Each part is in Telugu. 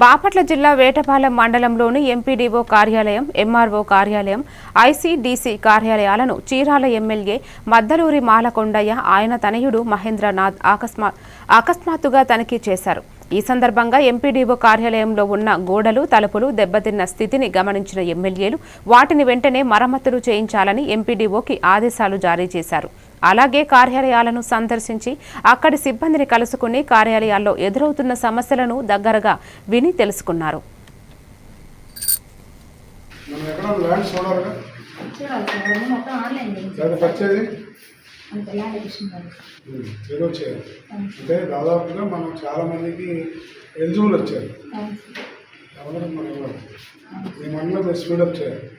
బాపట్ల జిల్లా వేటపాలెం మండలంలోని ఎంపీడీఓ కార్యాలయం, ఎంఆర్ఓ కార్యాలయం, ఐసీడీసీ కార్యాలయాలను చీరాల ఎమ్మెల్యే మద్దలూరి మాలకొండయ్య, ఆయన తనయుడు మహేంద్రనాథ్ అకస్మాత్తుగా తనిఖీ చేశారు. ఈ సందర్భంగా ఎంపీడీఓ కార్యాలయంలో ఉన్న గోడలు, తలుపులు దెబ్బతిన్న స్థితిని గమనించిన ఎమ్మెల్యేలు వాటిని వెంటనే మరమ్మతులు చేయించాలని ఎంపీడీఓకి ఆదేశాలు జారీ చేశారు. అలాగే కార్యాలయాలను సందర్శించి అక్కడి సిబ్బందిని కలుసుకుని కార్యాలయాల్లో ఎదురవుతున్న సమస్యలను దగ్గరగా విని తెలుసుకున్నారు. అంటే దాదాపుగా మనం చాలా మందికి ఎలిజిబుల్ వచ్చారు. ఈ మండలం స్పీడప్ చేయాలి.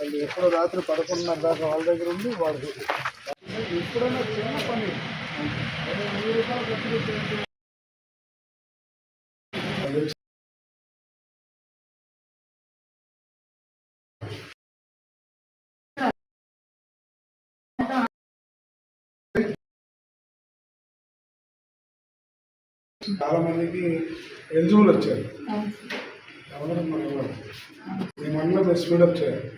వాళ్ళు ఎప్పుడో రాత్రి 11:30 దాకా వాళ్ళ దగ్గర ఉండి వాడు ఎప్పుడైనా చిన్న పని చాలా మందికి ఎలిజిబుల్ వచ్చారు. ఈ మండలం స్పీడప్ చేయాలి.